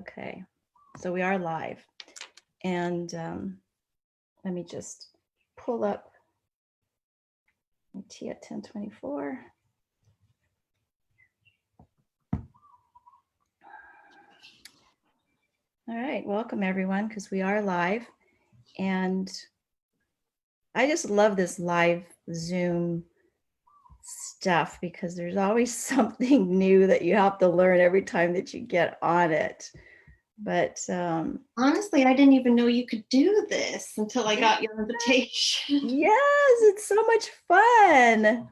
Okay, so we are live. And let me just pull up my tea at 10:24. All right, welcome everyone, because we are live. And I just love this live Zoom stuff because there's always something new that you have to learn every time that you get on it. But honestly, I didn't even know you could do this until I got your invitation. Yes, it's so much fun.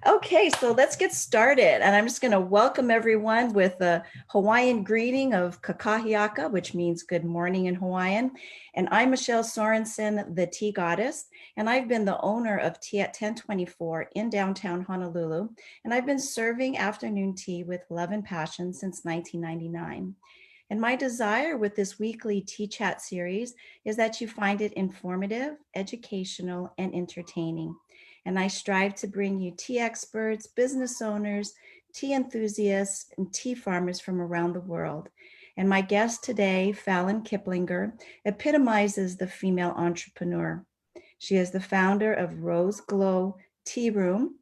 Okay, so let's get started. And I'm just going to welcome everyone with a Hawaiian greeting of kakahiaka, which means good morning in Hawaiian. And I'm Michelle Sorensen, the tea goddess. And I've been the owner of Tea at 1024 in downtown Honolulu. And I've been serving afternoon tea with love and passion since 1999. And my desire with this weekly Tea Chat series is that you find it informative, educational, and entertaining. And I strive to bring you tea experts, business owners, tea enthusiasts, and tea farmers from around the world. And my guest today, Fallon Kiplinger, epitomizes the female entrepreneur. She is the founder of Rose Glow Tea Room.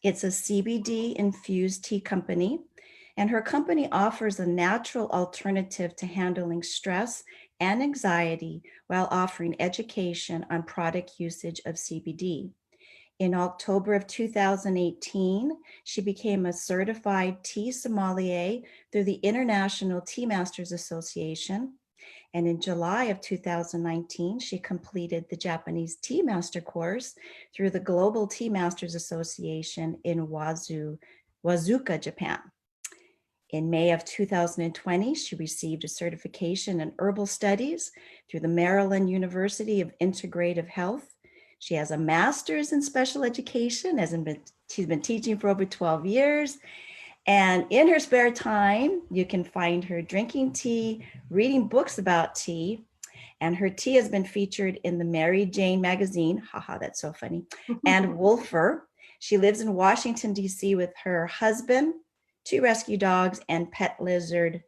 It's a CBD infused tea company, and her company offers a natural alternative to handling stress and anxiety while offering education on product usage of CBD. In October of 2018, she became a certified tea sommelier through the International Tea Masters Association. And in July of 2019, she completed the Japanese Tea Master course through the Global Tea Masters Association in Wazuka, Japan. In May of 2020, she received a certification in herbal studies through the Maryland University of Integrative Health. She has a master's in special education, she's been teaching for over 12 years. And in her spare time, you can find her drinking tea, reading books about tea, and her tea has been featured in the Mary Jane magazine, haha, that's so funny, and Wolfer. She lives in Washington, D.C. with her husband, 2 rescue dogs, and pet lizard.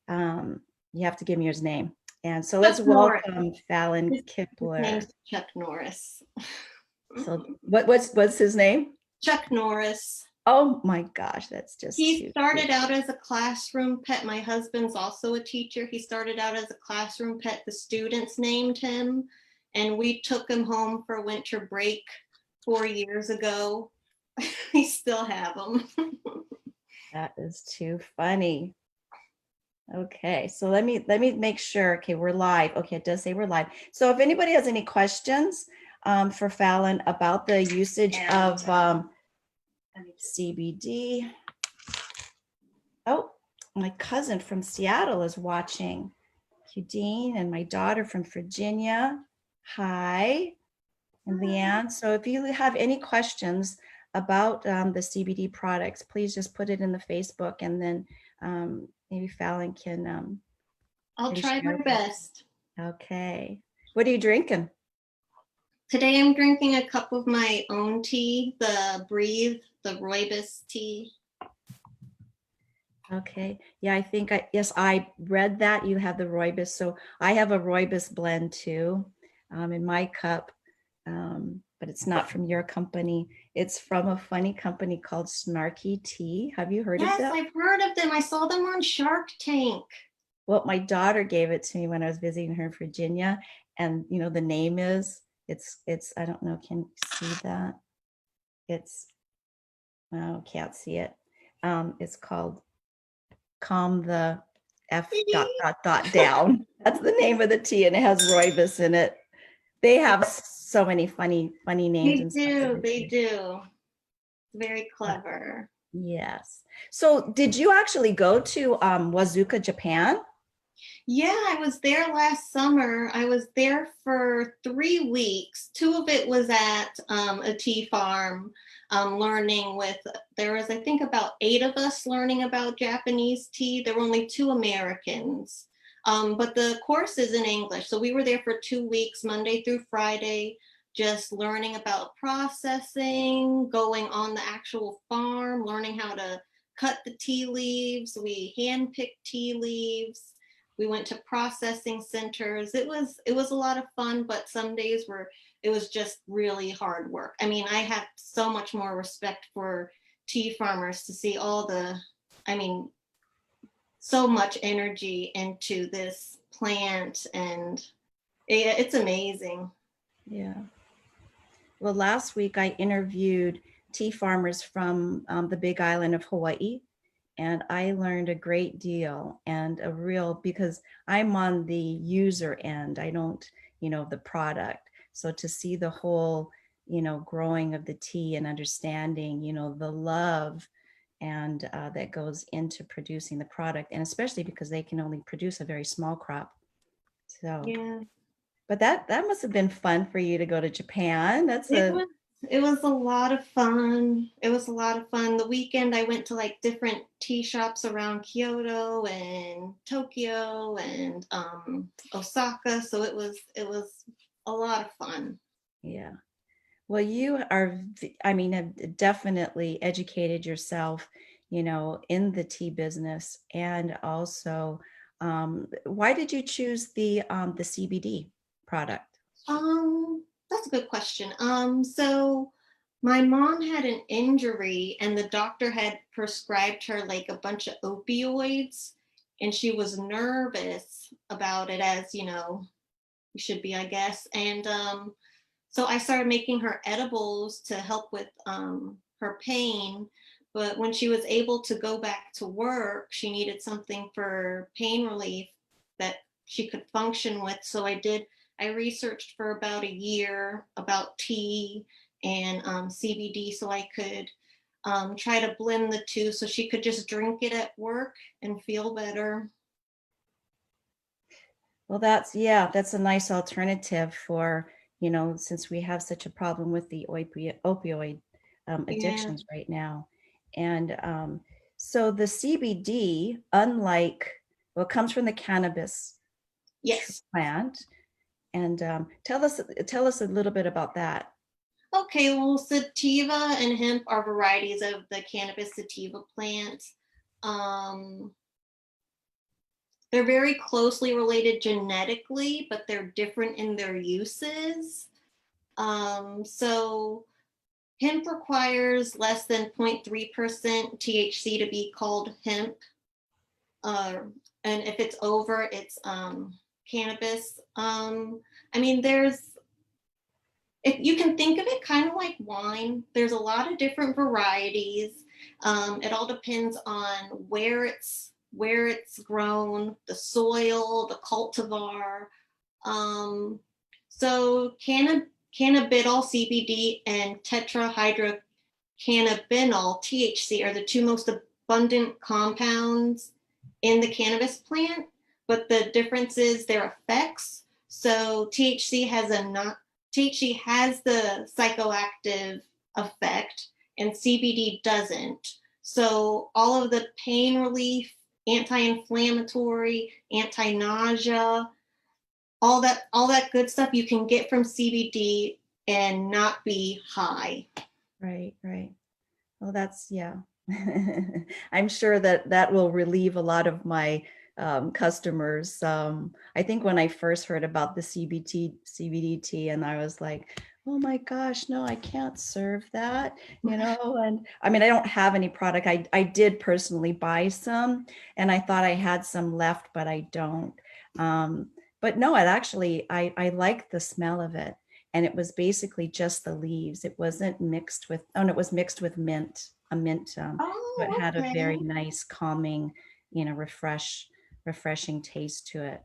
You have to give me his name. And so let's welcome Fallon Kiplinger. His name's Chuck Norris. So what's his name? Chuck Norris. Oh my gosh, that's just he started out as a classroom pet. My husband's also a teacher. He started out as a classroom pet. The students named him, and we took him home for winter break 4 years ago. We still have him. That is too funny. Okay, so let me make sure. Okay, we're live. Okay, it does say we're live. So if anybody has any questions for Fallon about the usage of CBD. Oh, my cousin from Seattle is watching. Eudine and my daughter from Virginia. Hi, and Leanne. So if you have any questions about the CBD products, please just put it in the Facebook, and then maybe Fallon can. I'll try my best. Okay. What are you drinking? Today I'm drinking a cup of my own tea, the Breathe, the rooibos tea. Okay. Yeah, I think I read that you have the rooibos. So I have a rooibos blend too in my cup, but it's not from your company. It's from a funny company called Snarky Tea. Have you heard of them? Yes, I've heard of them. I saw them on Shark Tank. Well, my daughter gave it to me when I was visiting her in Virginia, and you know the name is it's I don't know, can you see that? It's can't see it. It's called Calm the F ... down. That's the name of the tea, and it has rooibos in it. They have so many funny names. They do. Very clever. Yes. So did you actually go to Wazuka, Japan? Yeah, I was there last summer. I was there for 3 weeks. 2 of it was at a tea farm, learning with, there was, I think, about 8 of us learning about Japanese tea. There were only 2 Americans, but the course is in English. So we were there for 2 weeks, Monday through Friday, just learning about processing, going on the actual farm, learning how to cut the tea leaves, we hand-picked tea leaves, we went to processing centers. It was a lot of fun, but some days it was just really hard work. I mean, I have so much more respect for tea farmers to see I mean, so much energy into this plant, and it's amazing. Yeah. Well, last week I interviewed tea farmers from the Big Island of Hawaii, and I learned a great deal and because I'm on the user end, I don't, the product. So to see the whole, growing of the tea and understanding, the love and that goes into producing the product, and especially because they can only produce a very small crop. So, Yeah. but that must have been fun for you to go to Japan. It was a lot of fun. It was a lot of fun. The weekend I went to like different tea shops around Kyoto and Tokyo and Osaka. So it was a lot of fun. Yeah. Well, you are, I mean, have definitely educated yourself, in the tea business. And also, why did you choose the CBD product? That's a good question. So my mom had an injury and the doctor had prescribed her like a bunch of opioids, and she was nervous about it, as you should be, I guess. And so I started making her edibles to help with her pain. But when she was able to go back to work, she needed something for pain relief that she could function with. So I researched for about a year about tea and CBD so I could try to blend the two so she could just drink it at work and feel better. Well, that's a nice alternative for, since we have such a problem with the opioid Yeah. addictions right now. And so the CBD, unlike, well, it comes from the cannabis Yes. plant. And tell us a little bit about that. Okay, well, sativa and hemp are varieties of the cannabis sativa plant. Um, they're very closely related genetically, but they're different in their uses. So hemp requires less than 0.3% THC to be called hemp. Uh, and if it's over, it's cannabis. I mean, if you can think of it kind of like wine, there's a lot of different varieties. It all depends on where it's grown, the soil, the cultivar. So cannabidiol CBD and tetrahydrocannabinol THC are the two most abundant compounds in the cannabis plant, but the difference is their effects. So THC has the psychoactive effect and CBD doesn't. So all of the pain relief, anti-inflammatory, anti-nausea, all that good stuff you can get from CBD and not be high. Right, right. Well, yeah. I'm sure that will relieve a lot of my customers. I think when I first heard about the CBD tea, and I was like, oh my gosh, no, I can't serve that, and I mean, I don't have any product. I did personally buy some, and I thought I had some left, but I don't. But no, I like the smell of it. And it was basically just the leaves. It wasn't mixed with, oh, no, it was mixed with mint, a mint. So it Oh, had a very okay. nice, calming, refreshing taste to it.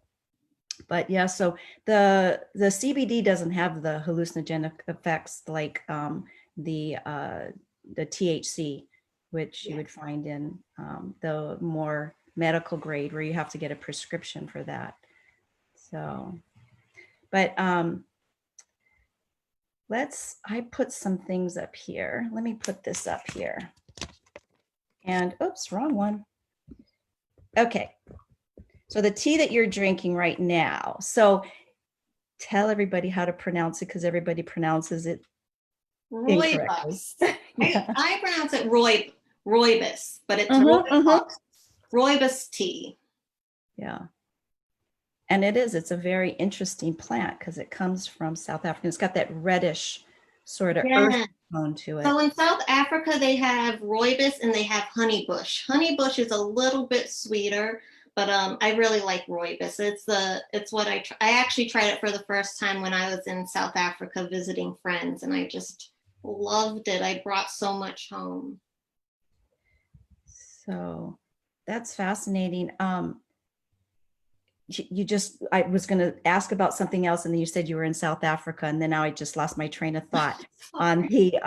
But yeah, so the CBD doesn't have the hallucinogenic effects like the THC, which you Yeah. would find in the more medical grade where you have to get a prescription for that. So, but I put some things up here. Let me put this up here. And oops, wrong one. Okay. So the tea that you're drinking right now. So tell everybody how to pronounce it because everybody pronounces it incorrectly. Rooibos. I, Yeah. I pronounce it rooibos, but it's Mm-hmm. rooibos tea. Yeah. And it's a very interesting plant because it comes from South Africa. It's got that reddish sort of earth Yeah. tone to So it. in South Africa, they have rooibos and they have honeybush. Honeybush is a little bit sweeter, but I really like rooibos. It's what I actually tried it for the first time when I was in South Africa visiting friends, and I just loved it. I brought so much home. So that's fascinating. I was going to ask about something else, and then you said you were in South Africa, and then now I just lost my train of thought on the,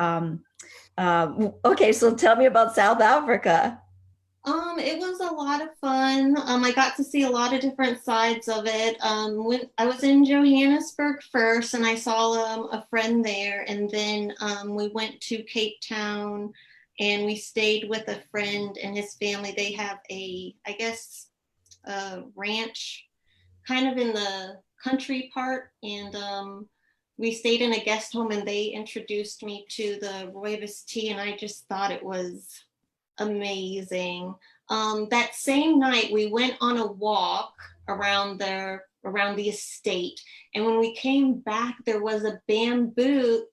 okay, so tell me about South Africa. It was a lot of fun. I got to see a lot of different sides of it. When I was in Johannesburg first, and I saw a friend there, and then we went to Cape Town, and we stayed with a friend and his family. They have I guess, a ranch, kind of in the country part, and we stayed in a guest home, and they introduced me to the rooibos tea, and I just thought it was amazing. That same night, we went on a walk around the estate, and when we came back, there was a baboon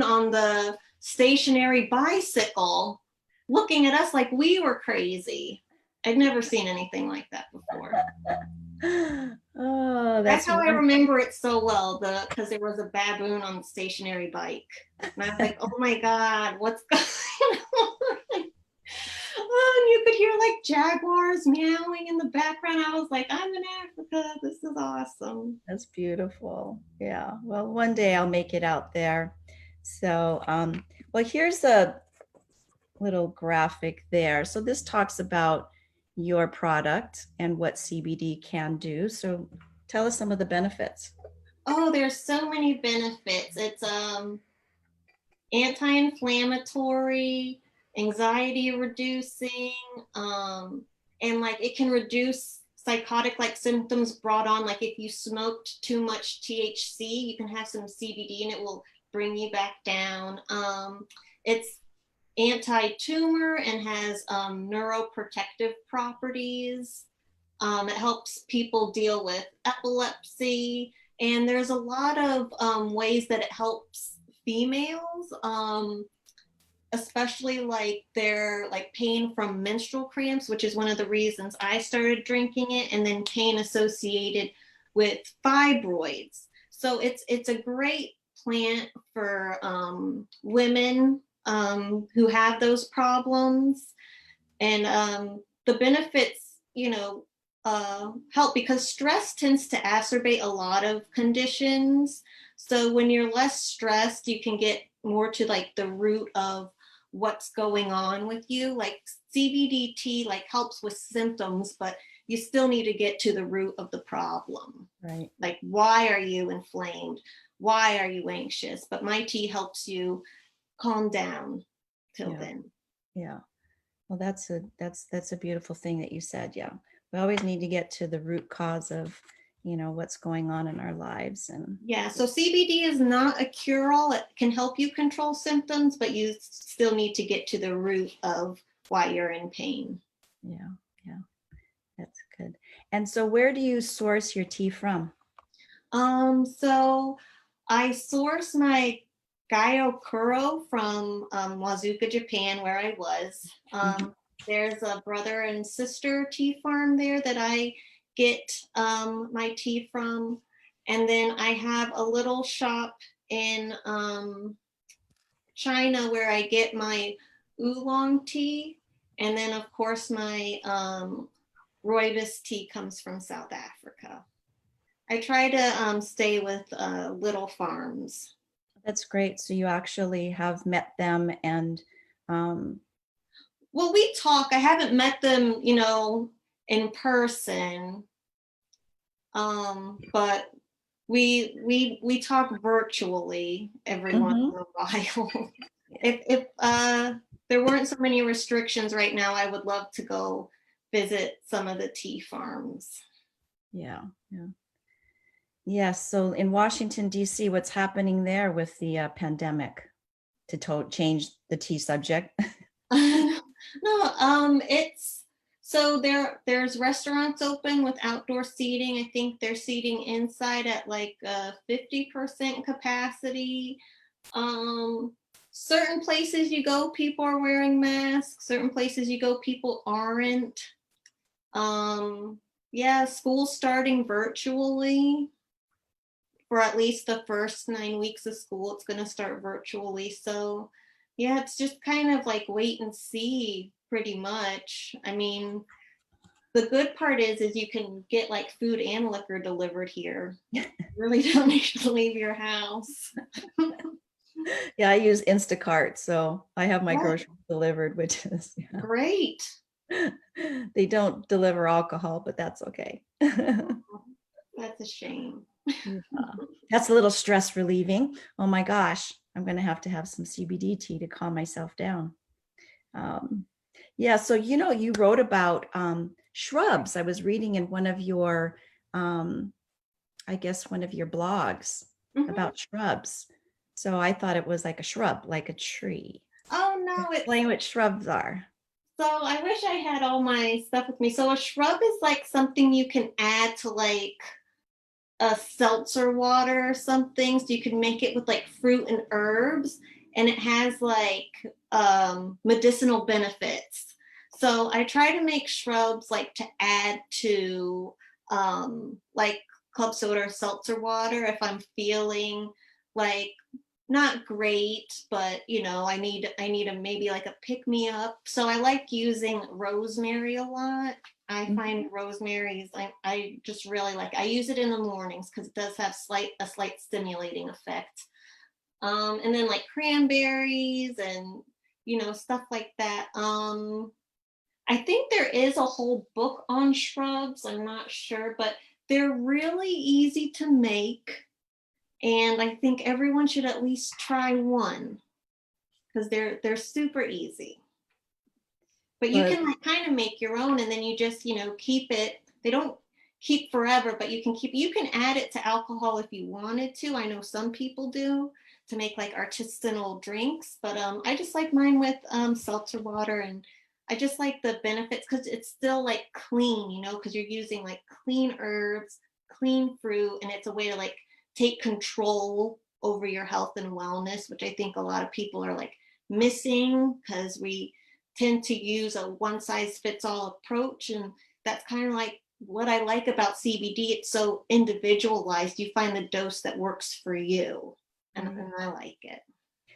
on the stationary bicycle, looking at us like we were crazy. I'd never seen anything like that before. Oh, That's that's how I wonderful. remember it so well, because there was a baboon on the stationary bike, and I was like, "Oh my God, what's going on?" Oh, and you could hear like jaguars meowing in the background. I was like, I'm in Africa. This is awesome. That's beautiful. Yeah. Well, one day I'll make it out there. So, well, here's a little graphic there. So this talks about your product and what CBD can do. So tell us some of the benefits. Oh, there's so many benefits. It's anti-inflammatory, anxiety reducing, and like it can reduce psychotic like symptoms brought on, like if you smoked too much THC, you can have some CBD and it will bring you back down. It's anti-tumor and has neuroprotective properties. It helps people deal with epilepsy, and there's a lot of ways that it helps females, especially like their like pain from menstrual cramps, which is one of the reasons I started drinking it, and then pain associated with fibroids. So it's a great plant for women who have those problems, and the benefits, help because stress tends to exacerbate a lot of conditions. So when you're less stressed, you can get more to like the root of what's going on with you. Like CBDT like helps with symptoms, but you still need to get to the root of the problem. Right. Like, why are you inflamed? Why are you anxious? But my tea helps you calm down till Yeah. then. Yeah. Well, that's a beautiful thing that you said. Yeah. We always need to get to the root cause of, what's going on in our lives. And Yeah, so CBD is not a cure-all. It can help you control symptoms, but you still need to get to the root of why you're in pain. yeah, yeah, that's good. And so where do you source your tea from? So I source my Gaiokuro from Wazuka, Japan, where I was. Mhm. There's a brother and sister tea farm there that I get my tea from. And then I have a little shop in China where I get my oolong tea. And then, of course, my rooibos tea comes from South Africa. I try to stay with little farms. That's great. So you actually have met them and um, Well, we talk. I haven't met them, in person, but we talk virtually every once mhm. in a while. If there weren't so many restrictions right now, I would love to go visit some of the tea farms. Yeah, yeah. Yes. So in Washington, D.C., what's happening there with the pandemic to change the tea subject? No, it's so there's restaurants open with outdoor seating. I think they're seating inside at like 50% capacity. Um, Certain places you go, people are wearing masks. Certain places you go, people aren't. Um, yeah, school's starting virtually for at least the first 9 weeks of school. It's going to start virtually. So, yeah, it's just kind of like wait and see pretty much. I mean, the good part is you can get like food and liquor delivered here. You really don't need to leave your house. Yeah, I use Instacart, so I have my What? groceries delivered, which is, Great. yeah. They don't deliver alcohol, but that's okay. That's a shame. Yeah. That's a little stress relieving. Oh my gosh, I'm going to have some CBD tea to calm myself down. Um, yeah, so you wrote about shrubs. I was reading in one of your, I guess, one of your blogs Mhm. about shrubs. So I thought it was like a shrub, like a tree. Oh no, it's Explain what shrubs are. so I wish I had all my stuff with me. So a shrub is like something you can add to like a seltzer water or something. So you can make it with like fruit and herbs, and it has like medicinal benefits. So I try to make shrubs like to add to like club soda or seltzer water if I'm feeling like not great, but I need a maybe like a pick me up. So I like using rosemary a lot. I find rosemary's I just really like. I use it in the mornings because it does have a slight stimulating effect. And then like cranberries and stuff like that. I think there is a whole book on shrubs. I'm not sure, but they're really easy to make, and I think everyone should at least try one because they're super easy. But you But can like kind of make your own, and then you just keep it. They don't keep forever, but you can add it to alcohol if you wanted to. I know some people do to make like artisanal drinks, but I just like mine with seltzer water, and I just like the benefits because it's still like clean, because you're using like clean herbs, clean fruit, and it's a way to like take control over your health and wellness, which I think a lot of people are like missing because we tend to use a one size fits all approach. And that's kind of like what I like about CBD. It's so individualized. You find the dose that works for you. And I like it.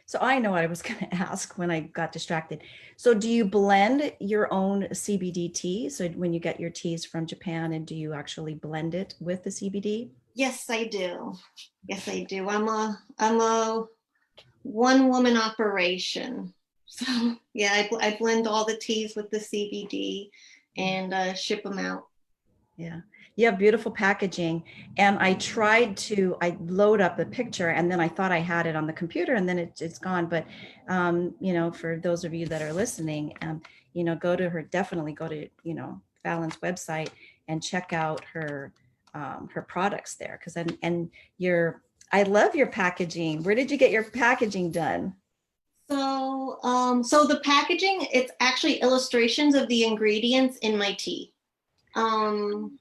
so I know what I was going to ask when I got distracted. So do you blend your own CBD tea? So when you get your teas from Japan, and do you actually blend it with the CBD? Yes, I do. Yes, I do. I'm a one woman operation. So yeah, I blend all the teas with the CBD and ship them out. Yeah. You have beautiful packaging. And I load up the picture, and then I thought I had it on the computer, and then it's gone. But, for those of you that are listening, definitely go to, Fallon's website and check out her products there. And I love your packaging. Where did you get your packaging done? So the packaging, it's actually illustrations of the ingredients in my tea. Um,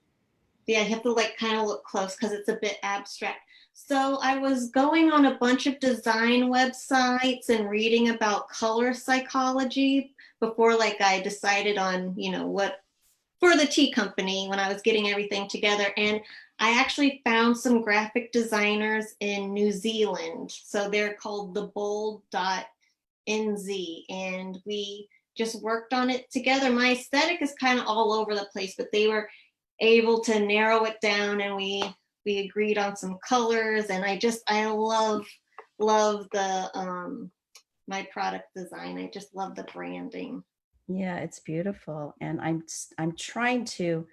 yeah, you have to like kind of look close because it's a bit abstract. So I was going on a bunch of design websites and reading about color psychology before like I decided on, what for the tea company when I was getting everything together. And I actually found some graphic designers in New Zealand. So they're called the Bold.NZ, and we just worked on it together. My aesthetic is kind of all over the place, but they were able to narrow it down, and we agreed on some colors. And I love the my product design. I just love the branding. Yeah, it's beautiful. And I'm trying to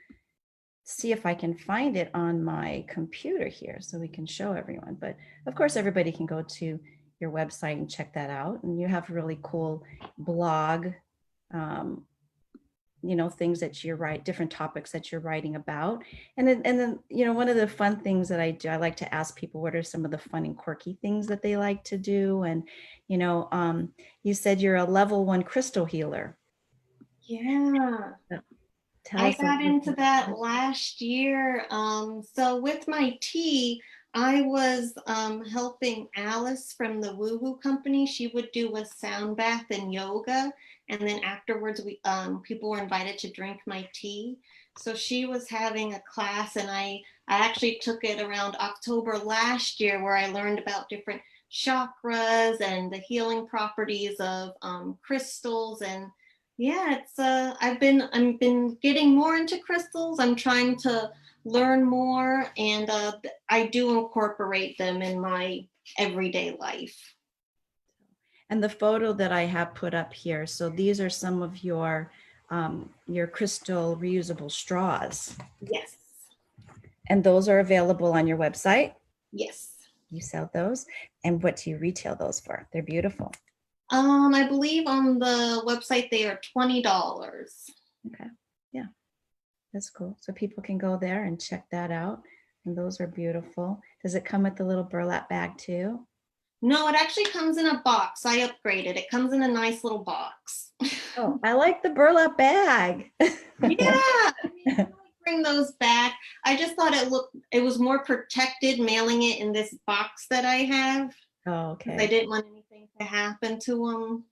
see if I can find it on my computer here so we can show everyone. But of course, everybody can go to your website and check that out. And you have really cool blog, um, things that you're different topics that you're writing about. And then, one of the fun things that I do, I like to ask people, what are some of the fun and quirky things that they like to do? And, you said you're a level 1 crystal healer. Yeah. So tell I us a got little into bit. that last year. So with my tea, I was helping Alice from the Woo Woo Company. She would do a sound bath and yoga, and then afterwards, we people were invited to drink my tea. So she was having a class, and I actually took it around October last year, where I learned about different chakras and the healing properties of crystals. And yeah, it's I've been getting more into crystals. I'm trying to learn more, and I do incorporate them in my everyday life. And the photo that I have put up here, so these are some of your crystal reusable straws, Yes. and those are available on your website. Yes. You sell those, and what do you retail those for? They're beautiful. I believe on the website they are $20. Okay, yeah, that's cool. So people can go there and check that out, and those are beautiful. Does it come with a little burlap bag too? No, it actually comes in a box. I upgraded. It comes in a nice little box. Oh, I like the burlap bag. Yeah, I mean, I might bring those back. I just thought it was more protected mailing it in this box that I have, Oh, because I okay. didn't want anything to happen to them.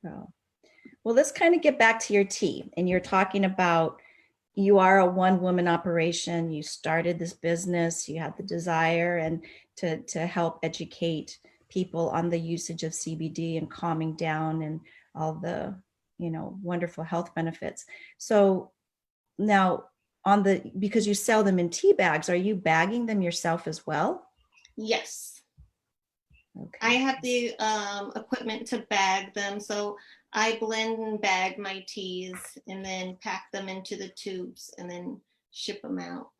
So, well, let's kind of get back to your tea. And you're talking about you are a one woman operation. You started this business, you had the desire and to help educate people on the usage of CBD and calming down and all the, wonderful health benefits. So now because you sell them in tea bags, are you bagging them yourself as well? Yes, I Okay. have the equipment to bag them. So I blend and bag my teas and then pack them into the tubes and then ship them out.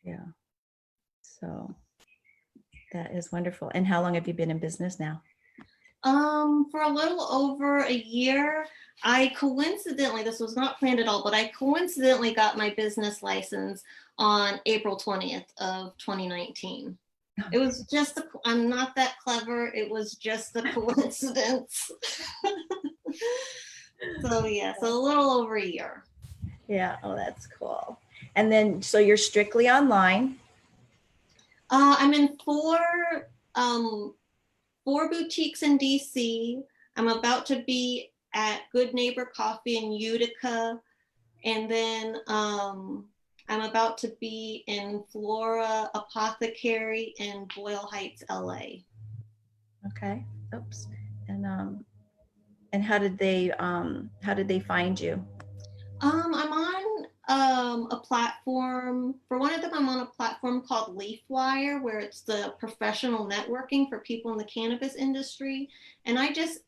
Yeah. So that is wonderful. And how long have you been in business now? For a little over a year, I coincidentally, this was not planned at all, but I coincidentally got my business license on April 20th of 2019. It was just, I'm not that clever. It was just a coincidence. So yeah, so a little over a year. Yeah. Oh, that's cool. And then, so you're strictly online. I'm in um, four boutiques in DC. I'm about to be at Good Neighbor Coffee in Utica, and then I'm about to be in Flora Apothecary in Boyle Heights, LA. Okay. Oops. And how did they find you? I'm on a platform. For one of them, I'm on a platform called LeafWire, where it's the professional networking for people in the cannabis industry. And I just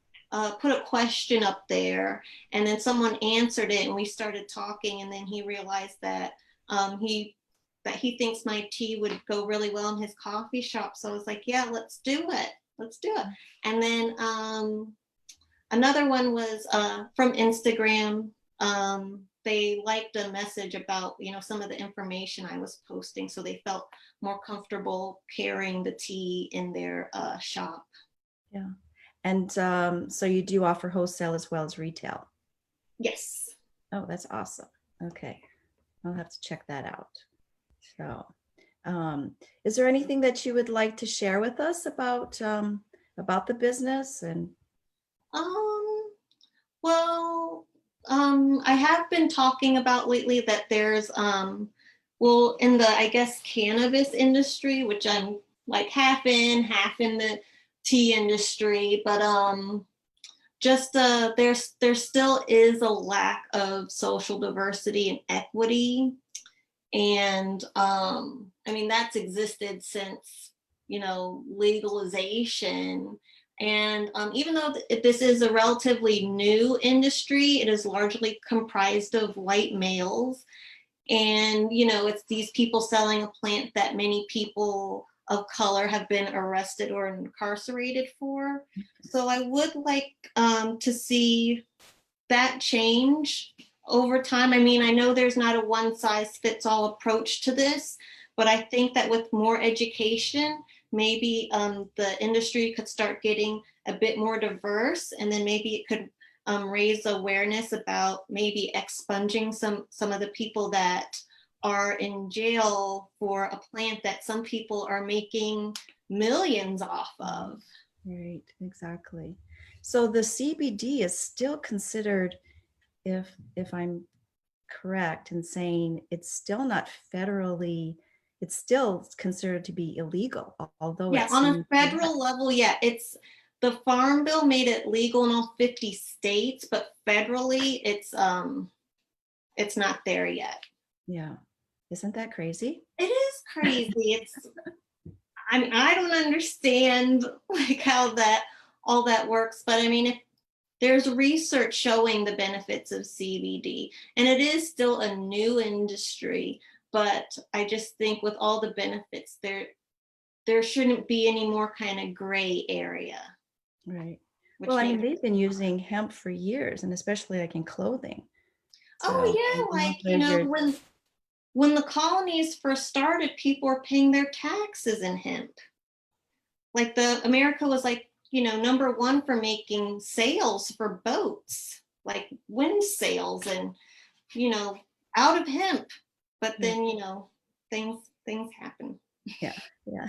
put a question up there, and then someone answered it, and we started talking. And then he realized that he thinks my tea would go really well in his coffee shop. So I was like, yeah, let's do it. Let's do it. And then another one was from Instagram. They liked a message about some of the information I was posting, so they felt more comfortable carrying the tea in their shop. Yeah. And so you do offer wholesale as well as retail. Yes. Oh, that's awesome. Okay. I'll have to check that out. So, is there anything that you would like to share with us about the business and Um. Well, I have been talking about lately that there's well, in the, I guess, cannabis industry, which I'm like half in the tea industry, but just there still is a lack of social diversity and equity. And I mean, that's existed since legalization. And even though this is a relatively new industry, it is largely comprised of white males. And it's these people selling a plant that many people of color have been arrested or incarcerated for. So I would like to see that change over time. I mean, I know there's not a one size fits all approach to this, but I think that with more education, maybe the industry could start getting a bit more diverse, and then maybe it could raise awareness about maybe expunging some of the people that are in jail for a plant that some people are making millions off of. Right, exactly. So the CBD is still considered, if I'm correct in saying it's still not federally, it's still considered to be illegal, although Yeah, it's on a in the US. federal level, yeah, the Farm Bill made it legal in all 50 states, but federally it's not there yet. Yeah. Isn't that crazy? It is crazy. I mean, I don't understand like how that all that works, but I mean, if there's research showing the benefits of CBD, and it is still a new industry, but I just think with all the benefits, there shouldn't be any more kind of gray area. Right. Which Well, I mean, makes they've been using hemp for years, and especially like in clothing. oh So, yeah, you know, like there's your, when the colonies first started, people were paying their taxes in hemp. Like the America was like, number one for making sails for boats, like wind sails and, you know, out of hemp. But yeah, then, things happen. yeah, yeah.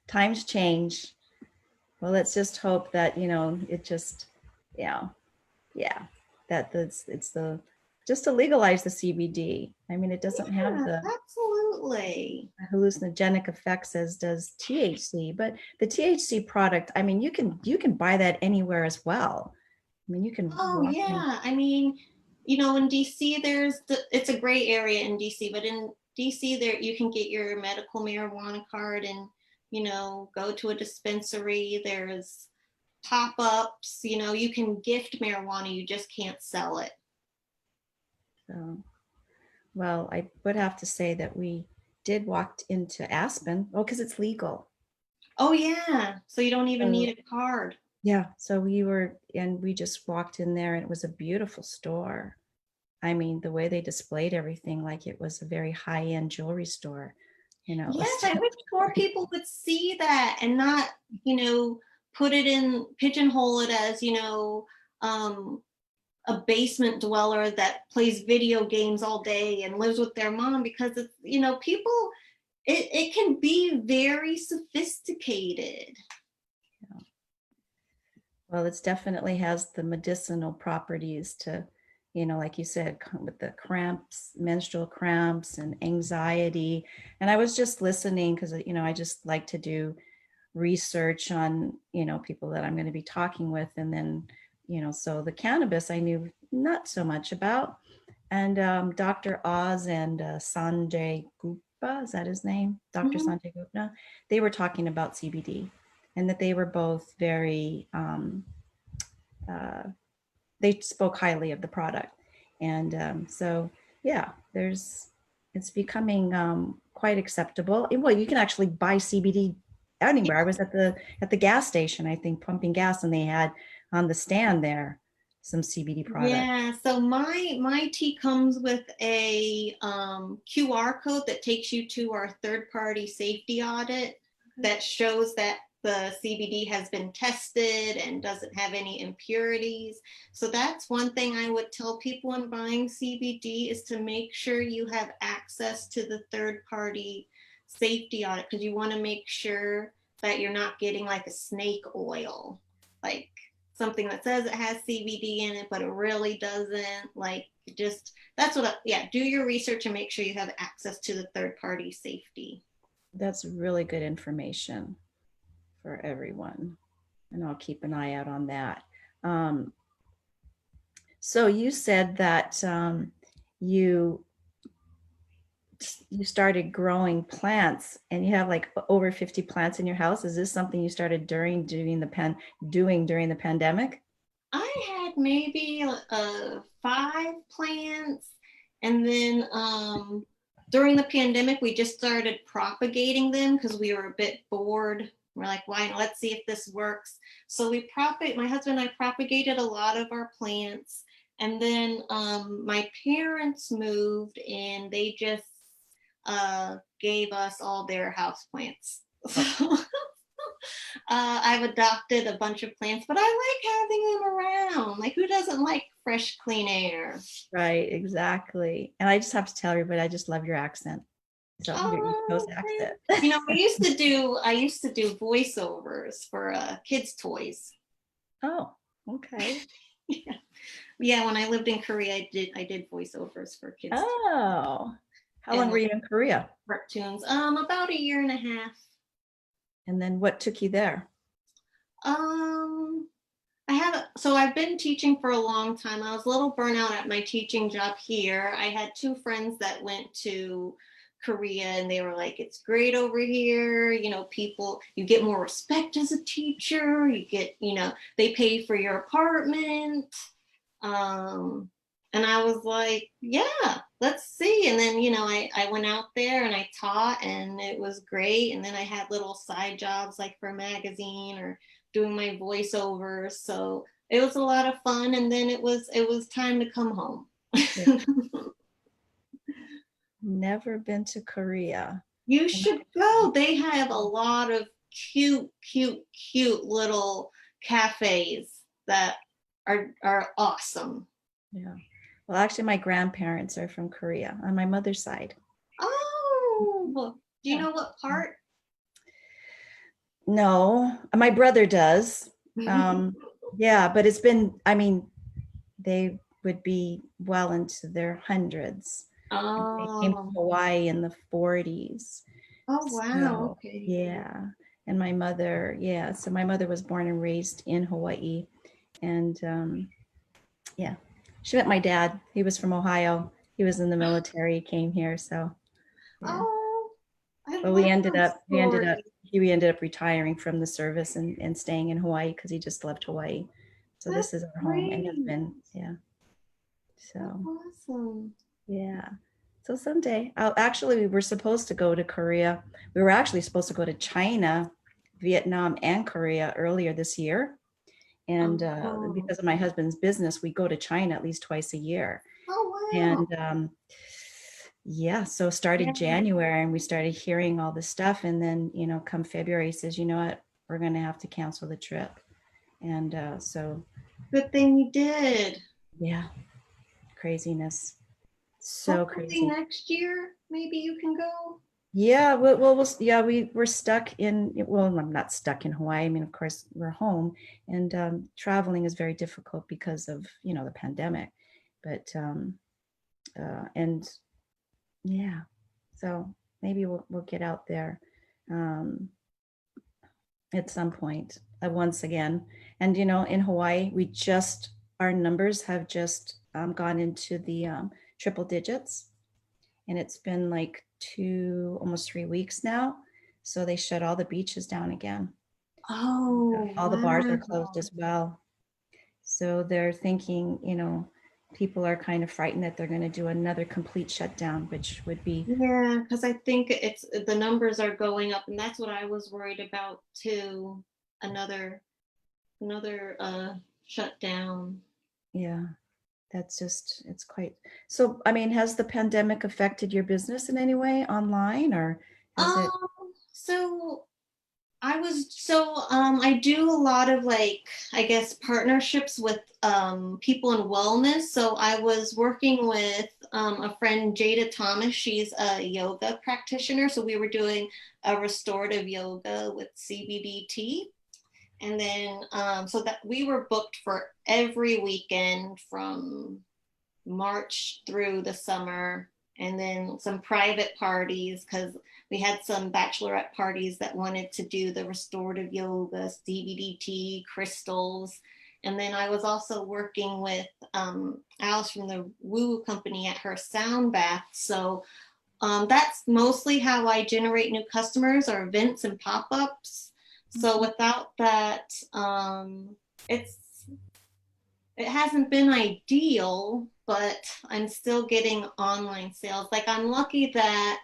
Times change. Well, let's just hope that, it just, yeah, yeah, that it's the just to legalize the CBD. I mean, it doesn't have Yeah, the absolutely. hallucinogenic effects as does THC, but the THC product, I mean, you can buy that anywhere as well. I mean, you can Oh walk in. yeah. I mean, in DC, it's a gray area in DC, but in DC there you can get your medical marijuana card and, go to a dispensary. There's pop-ups, you can gift marijuana, you just can't sell it. So, well, I would have to say that we did walk into Aspen. Oh, because it's legal. Oh yeah. So you don't even So need a card. yeah, so we just walked in there and it was a beautiful store. I mean, the way they displayed everything, like it was a very high-end jewelry store. It was Yes, I just wish more people would see that and not, put it in pigeonhole it as, um, a basement dweller that plays video games all day and lives with their mom, because it's, people, it can be very sophisticated. well, it's definitely has the medicinal properties to, like you said, with the cramps, menstrual cramps and anxiety. And I was just listening because, I just like to do research on, people that I'm going to be talking with. And then, so the cannabis I knew not so much about. And Dr. Oz and Sanjay Gupta, is that his name? Dr. Mhm. Sanjay Gupta, they were talking about CBD and that they were both very, uh, they spoke highly of the product. And so, yeah, it's becoming quite acceptable. Well, you can actually buy CBD anywhere. I was at the gas station, I think, pumping gas, and they had on the stand there some CBD product. Yeah, so my tea comes with a QR code that takes you to our third party safety audit that shows that the CBD has been tested and doesn't have any impurities. So that's one thing I would tell people when buying CBD is to make sure you have access to the third party safety audit, because you want to make sure that you're not getting like a snake oil, like something that says it has CBD in it, but it really doesn't. Like, just that's yeah, do your research and make sure you have access to the third party safety. That's really good information for everyone. And I'll keep an eye out on that. Um, so you said that you you started growing plants and you have like over 50 plants in your house. Is this something you started doing during the pandemic? I had maybe 5 plants, and then during the pandemic, we just started propagating them because we were a bit bored. We're like, why? Let's see if this works. So my husband and I propagated a lot of our plants, and then my parents moved, and they just gave us all their house plants. So I've adopted a bunch of plants, but I like having them around. Like, who doesn't like fresh, clean air? Right, exactly. And I just have to tell everybody, I just love your accent. So your East Coast Oh, accent. I used to do voiceovers for kids' toys. Oh, okay. Yeah. Yeah, when I lived in Korea, I did voiceovers for kids' Oh, how long and were you in Korea? cartoons. About a year and a half. And then what took you there? Um, I've been teaching for a long time. I was a little burnout at my teaching job here. I had two friends that went to Korea and they were like, it's great over here. People, you get more respect as a teacher. They pay for your apartment. Um, and I was like, yeah, let's see. And then, I went out there and I taught and it was great. And then I had little side jobs like for a magazine or doing my voiceovers. So it was a lot of fun. And then it was time to come home. Yeah, never been to Korea. You And should go. They have a lot of cute, cute, cute little cafes that are awesome. yeah. Well, actually, my grandparents are from Korea on my mother's side. Oh, do you Yeah. know what part? No, my brother does. Um, yeah, but it's been, I mean, they would be well into their hundreds. They came to Oh, Hawaii in the 40s. oh wow. So, Okay. yeah. And my mother, yeah. So my mother was born and raised in Hawaii. And yeah, she met my dad. He was from Ohio. He was in the military, he came here. So, yeah. Oh, I But love that story. we ended up retiring from the service and staying in Hawaii because he just loved Hawaii. So That's this is our home and has great. been, yeah. That's So, awesome. yeah. So someday, actually, we were supposed to go to Korea. We were actually supposed to go to China, Vietnam, and Korea earlier this year. And Oh, because of my husband's business, we go to China at least twice a year. oh wow. And yeah, so Yeah. started January and we started hearing all this stuff. And then, come February, he says, you know what, we're going to have to cancel the trip. And so, Good thing you did. yeah, craziness. So Hopefully crazy. next year, maybe you can go. Yeah, yeah, we're stuck in, well, I'm not stuck in Hawaii. I mean, of course, we're home and traveling is very difficult because of, the pandemic. But, and yeah, so maybe we'll get out there. Um, at some point once again. And in Hawaii, our numbers have just gone into the triple digits, and it's been like almost 3 weeks now. So they shut all the beaches down again. Oh, All the bars are closed wow. as well. So they're thinking, people are kind of frightened that they're going to do another complete shutdown, which would be, Yeah, because I think it's the numbers are going up, and that's what I was worried about too. Another shutdown. yeah, it's quite. So, I mean, has the pandemic affected your business in any way online, or has Um, it? so I do a lot of, like, I guess, partnerships with people in wellness. So I was working with a friend, Jada Thomas. She's a yoga practitioner. So we were doing a restorative yoga with CBD. And then so that we were booked for every weekend from March through the summer, and then some private parties because we had some bachelorette parties that wanted to do the restorative yoga, CBDT, crystals. And then I was also working with Alice from the Woo Company at her sound bath. So that's mostly how I generate new customers, or events and pop ups. So without that, it's it hasn't been ideal, but I'm still getting online sales. Like, I'm lucky that,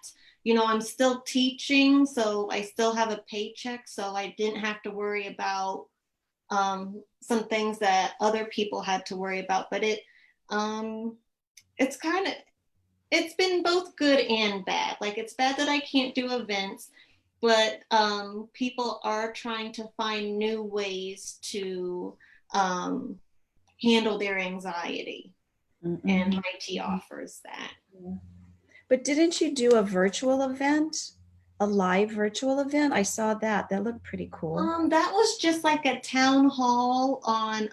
I'm still teaching, so I still have a paycheck. So I didn't have to worry about some things that other people had to worry about. But um, it's kind of, it's been both good and bad. Like, it's bad that I can't do events. but people are trying to find new ways to um, handle their anxiety, and Mm-mm. my tea offers that. Yeah. But didn't you do a virtual event, a live virtual event? I saw that. That looked pretty cool. That was just like a town hall on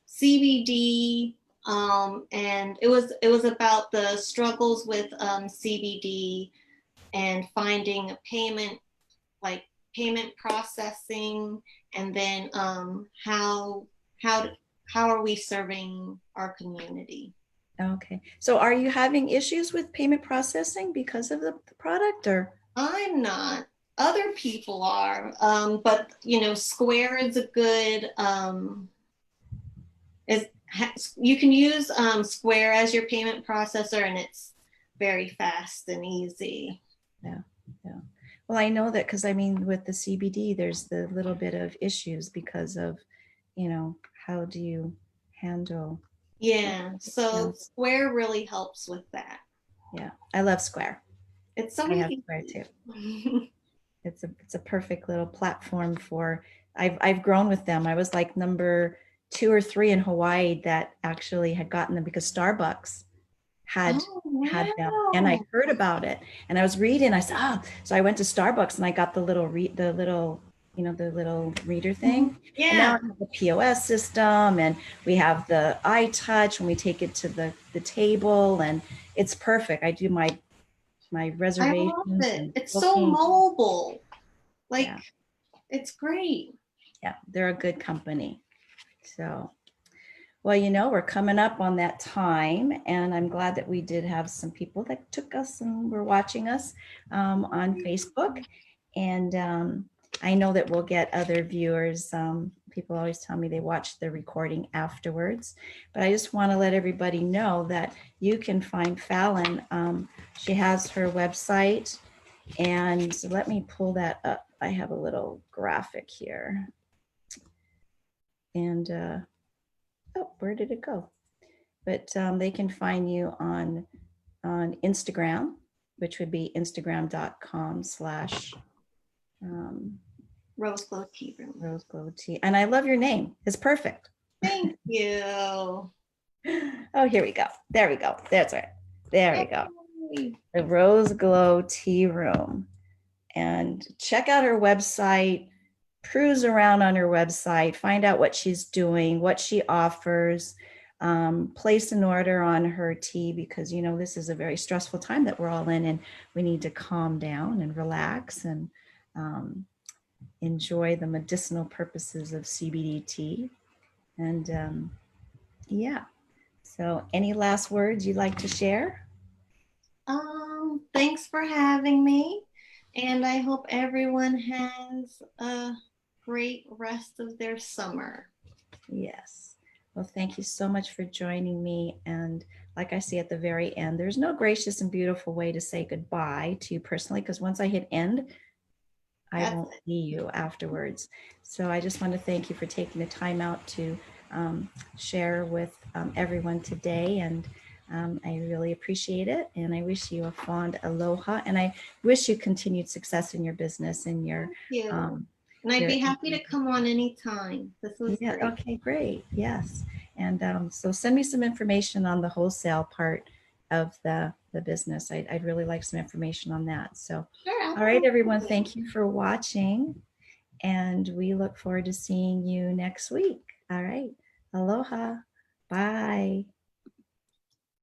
CBD, and it was about the struggles with CBD and finding a payment, like payment processing, and then how how are we serving our community? Okay. So are you having issues with payment processing because of the product or? I'm not. Other people are, but Square is a good is you can use Square as your payment processor, and it's very fast and easy. Yeah. Yeah. Well, I know that because I mean, with the CBD, there's the little bit of issues because of, how do you handle Yeah, so accounts? Square really helps with that. Yeah. I love Square. It's so I have Square too. easy. It's a perfect little platform for I've grown with them. I was like number 2 or 3 in Hawaii that actually had gotten them because Starbucks had Oh, had them, and I wow. heard about it, and I was reading. I said, oh, so I went to Starbucks and I got the little reader thing, and now I Yeah. have the POS system, and we have the iTouch when we take it to the table, and it's perfect. I do my I love reservations it. and It's so booking. mobile. Like, Yeah, it's great. yeah, they're a good company. So, well, we're coming up on that time, and I'm glad that we did have some people that took us and were watching us on Facebook. And I know that we'll get other viewers. People always tell me they watch the recording afterwards, but I just want to let everybody know that you can find Fallon. She has her website, and let me pull that up. I have a little graphic here. And oh, where did it go? But they can find you on Instagram, which would be instagram.com/ Rose Glow Tea Room. Rose Glow Tea. And I love your name. It's perfect. Thank you. Oh, here we go. There we go. That's right. There we go. Yay. The Rose Glow Tea Room. And check out her website, cruise around on her website, find out what she's doing, what she offers, place an order on her tea because, this is a very stressful time that we're all in, and we need to calm down and relax and enjoy the medicinal purposes of CBD tea. And yeah, so any last words you'd like to share? Thanks for having me. And I hope everyone has a great rest of their summer. Yes. Well, thank you so much for joining me. And like I say at the very end, there's no gracious and beautiful way to say goodbye to you personally, because once I hit end, I That's won't see you afterwards. So I just want to thank you for taking the time out to share with everyone today. And I really appreciate it. And I wish you a fond aloha. And I wish you continued success in your business and you. um, And I'd your be happy to come on anytime. This was yeah, great. okay, great. Yes. And so send me some information on the wholesale part of the business. I'd really like some information on that. So, Sure, all right, everyone, absolutely. thank you for watching. And we look forward to seeing you next week. All right. Aloha. Bye.